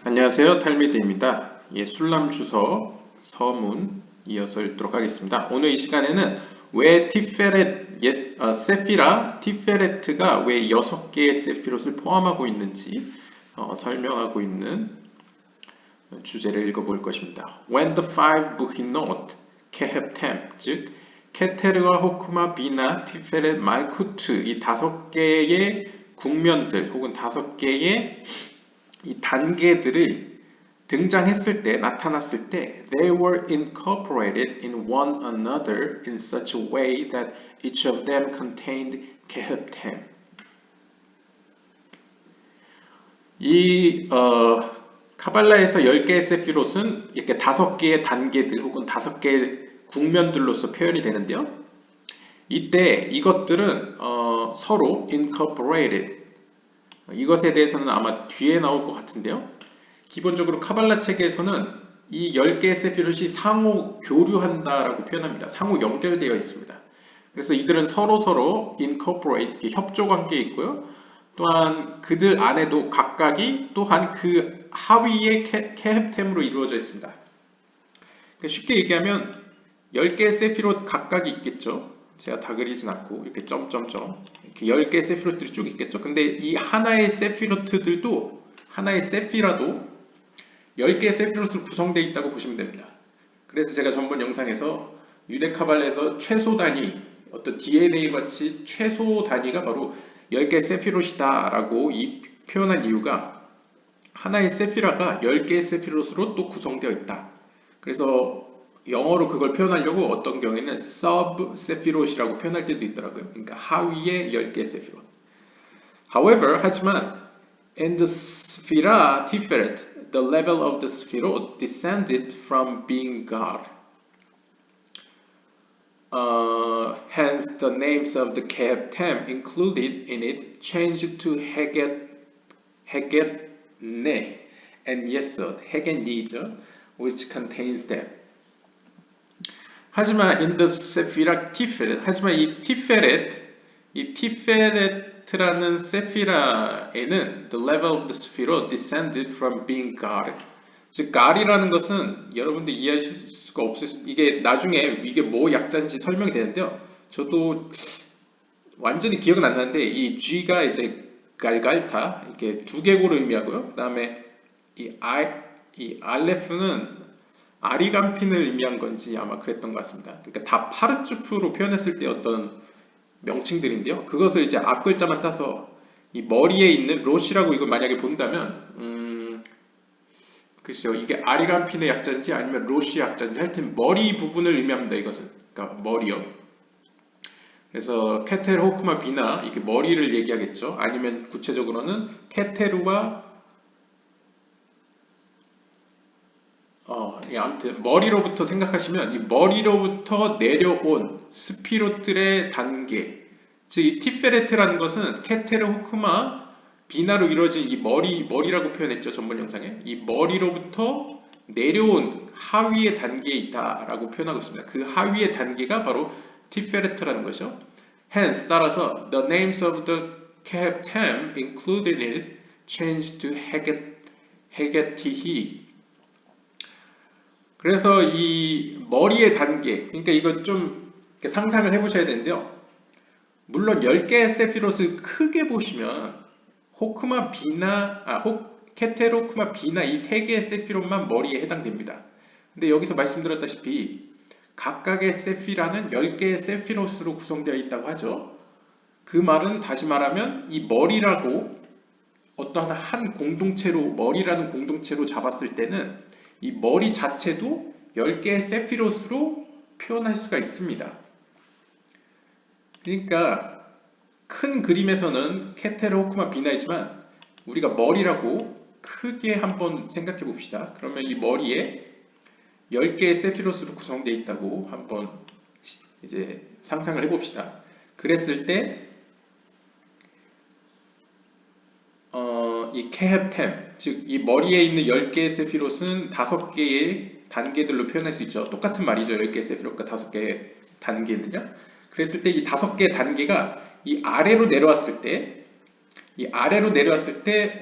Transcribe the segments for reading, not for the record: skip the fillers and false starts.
안녕하세요. 탈미드입니다. 술람 주서 서문 이어서 읽도록 하겠습니다. 오늘 이 시간에는 왜 세피라, 티페레트가 왜 6개의 세피롯을 포함하고 있는지 설명하고 있는 주제를 읽어볼 것입니다. When the five 부히노트, 케헵템, 즉 케테르와 호크마, 비나, 티페렛, 말쿠트 이 5개의 국면들 혹은 5개의 이 단계들이 등장했을 때, 나타났을 때, they were incorporated in one another in such a way that each of them contained kehabtem. 카발라에서 10개의 세피롯은 이렇게 5개의 단계들 혹은 5개의 국면들로서 표현이 되는데요. 이때 이것들은 서로 incorporated, 이것에 대해서는 아마 뒤에 나올 것 같은데요. 기본적으로 카발라 책에서는 이 10개의 세피롯이 상호 교류한다라고 표현합니다. 상호 연결되어 있습니다. 그래서 이들은 서로 incorporate, 협조 관계에 있고요. 또한 그들 안에도 각각이 또한 그 하위의 케헵템으로 이루어져 있습니다. 쉽게 얘기하면 10개의 세피롯 각각이 있겠죠. 제가 다 그리진 않고 이렇게 점점점 이렇게 10개의 세피롯들이 쭉 있겠죠. 근데 이 하나의 세피로트들도 하나의 세피라도 10개의 세피롯으로 구성되어 있다고 보시면 됩니다. 그래서 제가 전번 영상에서 유대 카발레에서 최소 단위, 어떤 DNA 같이 최소 단위가 바로 10개의 세피롯이다 라고 표현한 이유가 하나의 세피라가 10개의 세피롯으로 또 구성되어 있다. 그래서 영어로 그걸 표현하려고 어떤 경우에는 sub 세피롯이라고 표현할 때도 있더라고요. 그러니까 하위의 10개의 세피롯. However, 하지만 in the Sphira Tiferet, the level of the Sphirot descended from being God. Hence, the names of the Kehabtem included in it changed to Hegetne and Yesod, Hegetni죠, which contains them. 하지만 in the Sephira Tiferet, 하지만 이 티페레트라는 세피라에는 the level of the Sephirot descended from being God. 즉 God이라는 것은 여러분들 이해하실 수가 없으실, 이게 나중에 이게 뭐 약자인지 설명이 되는데요. 저도 완전히 기억은 안 나는데 이 G가 이제 갈갈타 이렇게 두개골을 의미하고요. 그 다음에 이 알레프는 아리간핀을 의미한 건지 아마 그랬던 것 같습니다. 그러니까 다 파르츠프로 표현했을 때 어떤 명칭들인데요. 그것을 이제 앞 글자만 따서 이 머리에 있는 로시라고 이거 만약에 본다면 글쎄요. 이게 아리간핀의 약자인지 아니면 로시 약자인지 하여튼 머리 부분을 의미합니다. 이것은. 그러니까 머리요. 그래서 케테르 호크마 비나 이게 머리를 얘기하겠죠. 아니면 구체적으로는 케테르와 아무튼 머리로부터 생각하시면 이 머리로부터 내려온 스피롯들의 단계, 즉 이 티페레트라는 것은 케테르 호크마 비나로 이루어진 이 머리라고 표현했죠. 전번 영상에 이 머리로부터 내려온 하위의 단계에 있다라고 표현하고 있습니다. 그 하위의 단계가 바로 티페레트라는 것이죠. Hence 따라서 the names of the Kehabtem included in it changed to Hegetihi. 그래서 이 머리의 단계, 그러니까 이거 좀 상상을 해보셔야 되는데요. 물론 10개의 세피롯을 크게 보시면 호크마 비나, 케테로크마 비나 이 3개의 세피롯만 머리에 해당됩니다. 근데 여기서 말씀드렸다시피 각각의 세피라는 10개의 세피롯으로 구성되어 있다고 하죠. 그 말은 다시 말하면 이 머리라고 어떠한 한 공동체로, 머리라는 공동체로 잡았을 때는 이 머리 자체도 10개의 세피롯으로 표현할 수가 있습니다. 그러니까 큰 그림에서는 케테르 호크마 비나이지만 우리가 머리라고 크게 한번 생각해 봅시다. 그러면 이 머리에 10개의 세피롯으로 구성되어 있다고 한번 이제 상상을 해 봅시다. 그랬을 때 이 케헵템, 즉 이 머리에 있는 10개의 세피롯은 5개의 단계들로 표현할 수 있죠. 똑같은 말이죠. 10개의 세피롯과 5개의 단계는요. 그랬을 때 이 5개의 단계가 이 아래로 내려왔을 때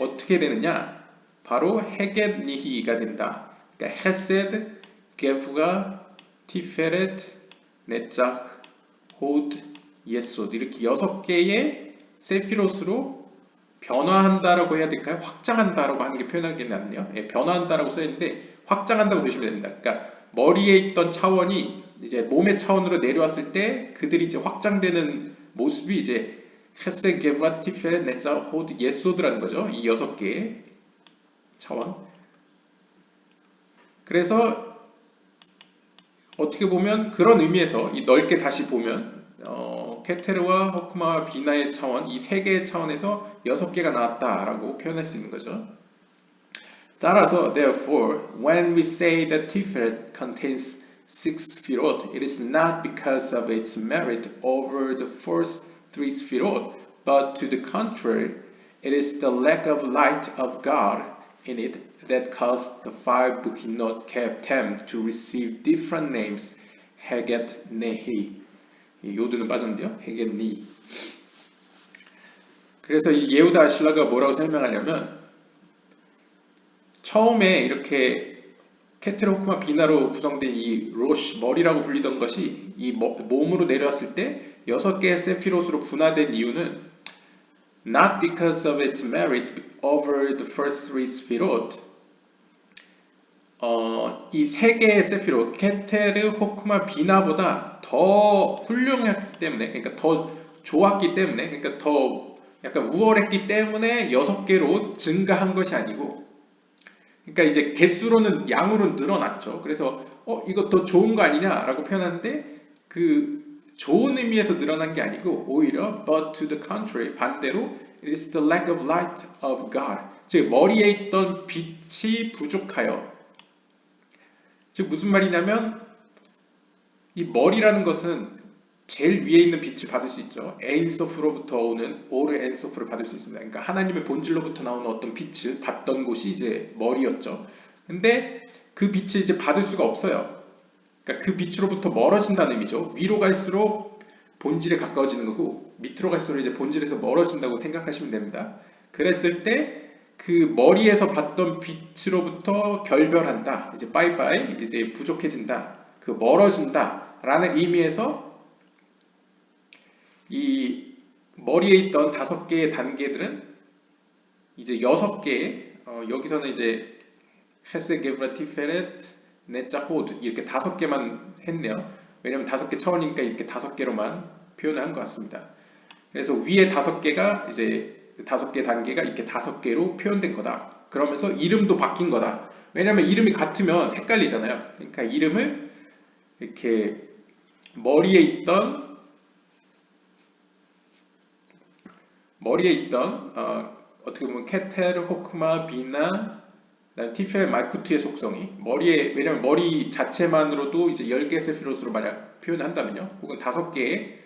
어떻게 되느냐? 바로 헤겟 니히가 된다. 그러니까 헤세드, 게브가, 티페렛, 네짝, 호드, 예소드 이렇게 6개의 세피롯으로 변화한다라고 해야 될까요? 확장한다라고 하는 게 표현하기 낫네요. 예, 변화한다라고 써있는데 확장한다고 보시면 됩니다. 그러니까 머리에 있던 차원이 이제 몸의 차원으로 내려왔을 때 그들이 이제 확장되는 모습이 이제 헤세, 게브라, 티페렛, 네짝, 호드, 예소드라는 거죠. 이 6개의 차원. 그래서 어떻게 보면 그런 의미에서 이 넓게 다시 보면 케테르와 호크마와 비나의 차원 이 3개의 차원에서 6개가 나왔다라고 표현할 수 있는 거죠. 따라서 therefore when we say that Tiferet contains 6 sphirot it is not because of its merit over the first 3 sphirot but to the contrary it is the lack of light of God in it that caused the 5 Behinot Keptem to receive different names Heget Nehi 요드는 빠졌는데요. 헤겟 니 그래서 이 예후다 아실라가 뭐라고 설명하냐면 처음에 이렇게 케테로크마 비나로 구성된 이 로시 머리라고 불리던 것이 이 몸으로 내려왔을 때 6개의 세피롯으로 분화된 이유는 not because of its merit over the first 3 스피롯 이 3개의 세피롯 케테르, 호크마, 비나보다 더 훌륭했기 때문에 그러니까 더 좋았기 때문에 그러니까 더 약간 우월했기 때문에 6개로 증가한 것이 아니고 그러니까 이제 개수로는 양으로 늘어났죠. 그래서 이거 더 좋은 거 아니냐라고 표현하는데 그 좋은 의미에서 늘어난 게 아니고 오히려 but to the contrary 반대로 it is the lack of light of God 즉 머리에 있던 빛이 부족하여 즉 무슨 말이냐면 이 머리라는 것은 제일 위에 있는 빛을 받을 수 있죠. 에인소프로부터 오는 오르 엔소프를 받을 수 있습니다. 그러니까 하나님의 본질로부터 나오는 어떤 빛을 받던 곳이 이제 머리였죠. 근데 그 빛을 이제 받을 수가 없어요. 그러니까 그 빛으로부터 멀어진다는 의미죠. 위로 갈수록 본질에 가까워지는 거고 밑으로 갈수록 이제 본질에서 멀어진다고 생각하시면 됩니다. 그랬을 때 그 머리에서 받던 빛으로부터 결별한다. 이제 빠이빠이 이제 부족해진다. 그 멀어진다. 라는 의미에서 이 머리에 있던 5개의 단계들은 이제 6개의 여기서는 이제 헤세, 게브라, 티페렛, 네짜, 호드 이렇게 5개만 했네요. 왜냐면 5개 차원이니까 이렇게 5개로만 표현을 한 것 같습니다. 그래서 위에 5개가 이제 5개 단계가 이렇게 5개로 표현된 거다. 그러면서 이름도 바뀐 거다. 왜냐면 이름이 같으면 헷갈리잖아요. 그러니까 이름을 이렇게 머리에 있던 어떻게 보면 케테르, 호크마, 비나, 티페, 말쿠트의 속성이 왜냐면 머리 자체만으로도 이제 10개 세피롯으로 만약 표현한다면요, 혹은 5개의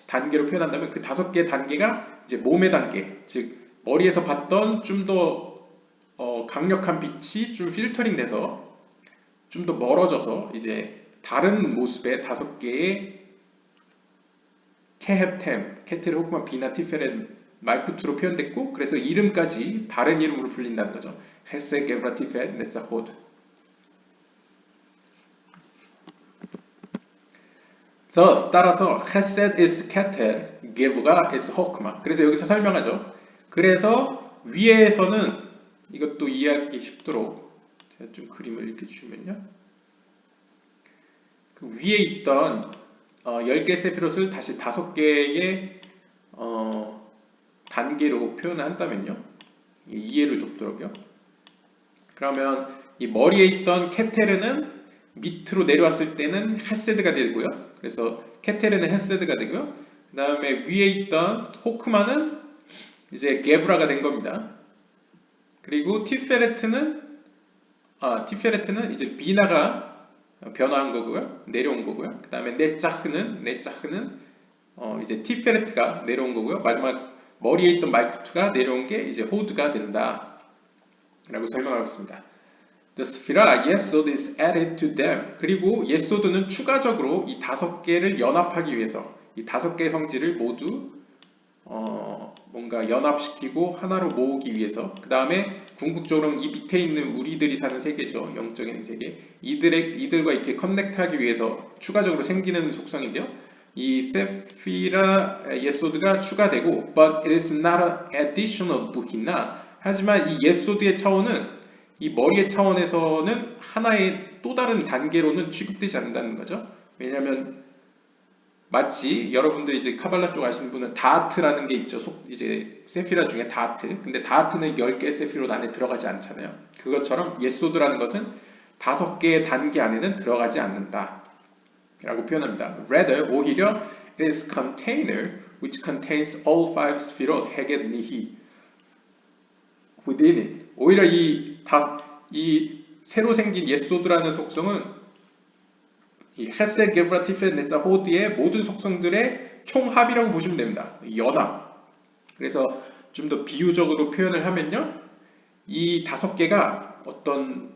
단계로 표현한다면 그 5개의 단계가 이제 몸의 단계, 즉 머리에서 봤던 좀 더 강력한 빛이 좀 필터링 돼서 좀 더 멀어져서 이제 다른 모습의 5개의 케헵템, 케테르, 호크마, 비나, 티페렛, 말쿠트로 표현됐고 그래서 이름까지 다른 이름으로 불린다는 거죠. 헤세, 게브라, 티페렛, 네짜, 호드. Thus, 따라서 헤셋 is 케텔, 게브가 is 호크마. 그래서 여기서 설명하죠. 그래서 위에서는 이것도 이해하기 쉽도록 제가 좀 그림을 이렇게 주면요. 그 위에 있던 10개 세피롯을 다시 5개의 단계로 표현을 한다면요. 이해를 돕도록요. 그러면 이 머리에 있던 케테르는 밑으로 내려왔을 때는 헤세드가 되고요. 그래서 케테르는 헤세드가 되고요. 그 다음에 위에 있던 호크마는 이제 게브라가 된 겁니다. 그리고 티페레트는 이제 비나가 변화한 거고요. 내려온 거고요. 그 다음에 네짜흐는 이제 티페레트가 내려온 거고요. 마지막 머리에 있던 말쿠트가 내려온 게 이제 호드가 된다. 라고 설명하고 있습니다. The sphira yesod is added to them. 그리고 예소드는 추가적으로 이 5개를 연합하기 위해서 이 5개의 성질을 모두 뭔가 연합시키고 하나로 모으기 위해서 그 다음에 궁극적으로 이 밑에 있는 우리들이 사는 세계죠. 영적인 세계. 이들과 이렇게 커넥트하기 위해서 추가적으로 생기는 속성인데요. 이 세피라 예소드가 추가되고 but it is not an additional book이나 하지만 이 예소드의 차원은 이 머리의 차원에서는 하나의 또 다른 단계로는 취급되지 않는다는 거죠. 왜냐하면 마치 여러분들 이제 카발라 쪽 아시는 분은 다하트라는 게 있죠. 이제 세피라 중에 다하트. 근데 다하트는 10개의 세피롯 안에 들어가지 않잖아요. 그것처럼 예소드라는 것은 5개의 단계 안에는 들어가지 않는다. 라고 표현합니다. Rather, 오히려 it is container which contains all five 스피롯 헤겟 니히 within it. 오히려 이 새로 생긴 예소드라는 속성은 이 헤세 게브라티페 네자 호드의 모든 속성들의 총합이라고 보시면 됩니다. 연합. 그래서 좀 더 비유적으로 표현을 하면요. 이 5개가 어떤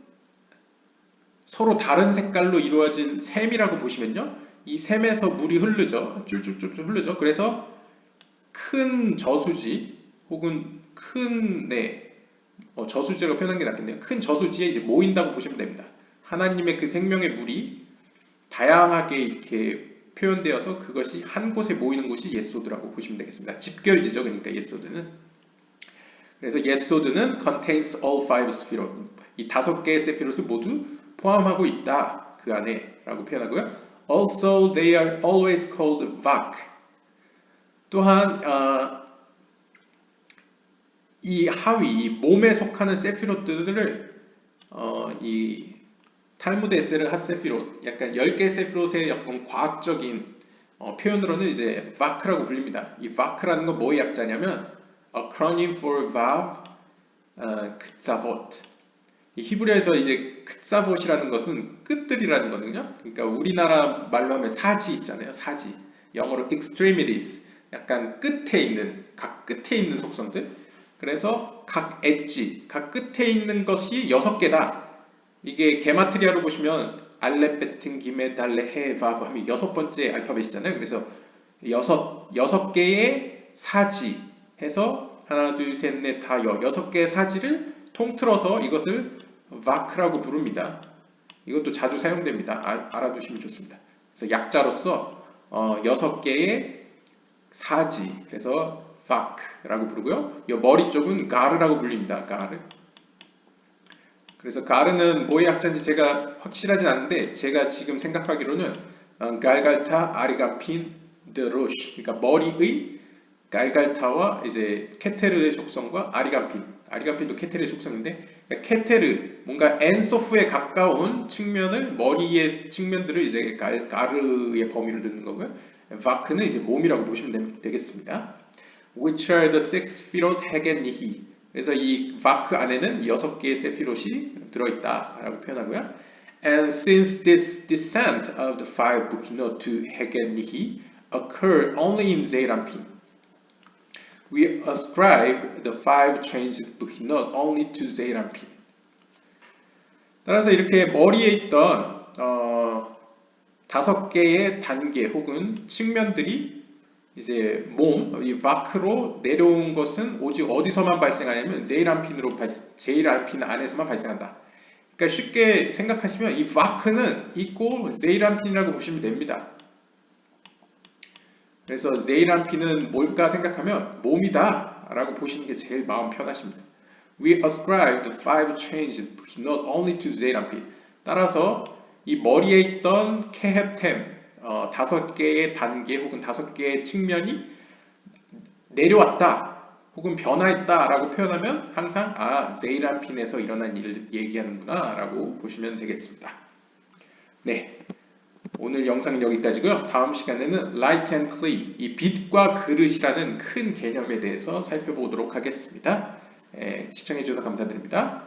서로 다른 색깔로 이루어진 샘이라고 보시면요. 이 샘에서 물이 흐르죠. 쫄쫄쫄쫄 흐르죠. 그래서 큰 저수지 혹은 큰 저수지라고 표현한 게 낫겠네요. 큰 저수지에 이제 모인다고 보시면 됩니다. 하나님의 그 생명의 물이 다양하게 이렇게 표현되어서 그것이 한 곳에 모이는 곳이 예소드라고 보시면 되겠습니다. 집결지죠. 그러니까 예소드는. 그래서 예소드는 contains all five spheroid. 이 5개의 세피롯을 모두 포함하고 있다. 그 안에 라고 표현하고요. Also they are always called vak. 또한 이 하위, 이 몸에 속하는 세피롯들을 이 탈무드 에세르 핫세피롯, 약간 10개 세피롯의 약간 과학적인 표현으로는 이제 바크라고 불립니다. 이 바크라는 건 뭐의 약자냐면 acronym for vav, 크자봇. 이 히브리어에서 이제 크자봇이라는 것은 끝들이라는 거거든요. 그러니까 우리나라 말로 하면 사지 있잖아요. 사지. 영어로 extremities, 약간 끝에 있는, 각 끝에 있는 속성들. 그래서 각 엣지, 각 끝에 있는 것이 6개다. 이게 게마트리아로 보시면 알렙 베튼 기메 달레 해 바브 하면 6번째 알파벳이잖아요. 그래서 6개의 사지 해서 하나 둘셋넷 다 6개의 사지를 통틀어서 이것을 바크라고 부릅니다. 이것도 자주 사용됩니다. 알아두시면 좋습니다. 그래서 약자로서 6개의 사지 그래서 바크라고 부르고요. 이 머리 쪽은 가르라고 불립니다. 가르. 그래서 가르는 뭐의 약자인지 제가 확실하진 않은데 제가 지금 생각하기로는 갈갈타 아리가핀 드로시 그러니까 머리의 갈갈타와 이제 케테르의 속성과 아리가핀도 케테르의 속성인데 그러니까 케테르 뭔가 엔소프에 가까운 측면을 머리의 측면들을 이제 가르의 범위로 듣는 거고요. 바크는 이제 몸이라고 보시면 되겠습니다. Which are the six sphirot hegetnihi 그래서 이 바크 안에는 6개의 세피롯이 들어있다라고 표현하고요. And since this descent of the five Bukhinot to Hegetnihi occurred only in Zeirampin, we ascribe the five changed Bukhinot only to Zeirampin. 따라서 이렇게 머리에 있던 5개의 단계 혹은 측면들이 이제 이 바크로 내려온 것은 오직 어디서만 발생하냐면 제일안핀 안에서만 발생한다. 그러니까 쉽게 생각하시면 이 바크는 있고 제일안핀이라고 보시면 됩니다. 그래서 제일안핀은 뭘까 생각하면 몸이다 라고 보시는 게 제일 마음 편하십니다. We ascribe the five changes not only to 제일안핀. 따라서 이 머리에 있던 케헵템 5개의 단계 혹은 5개의 측면이 내려왔다 혹은 변화했다 라고 표현하면 항상 제이란핀에서 일어난 일을 얘기하는구나 라고 보시면 되겠습니다. 네, 오늘 영상은 여기까지고요. 다음 시간에는 Light and Clay, 이 빛과 그릇이라는 큰 개념에 대해서 살펴보도록 하겠습니다. 시청해주셔서 감사드립니다.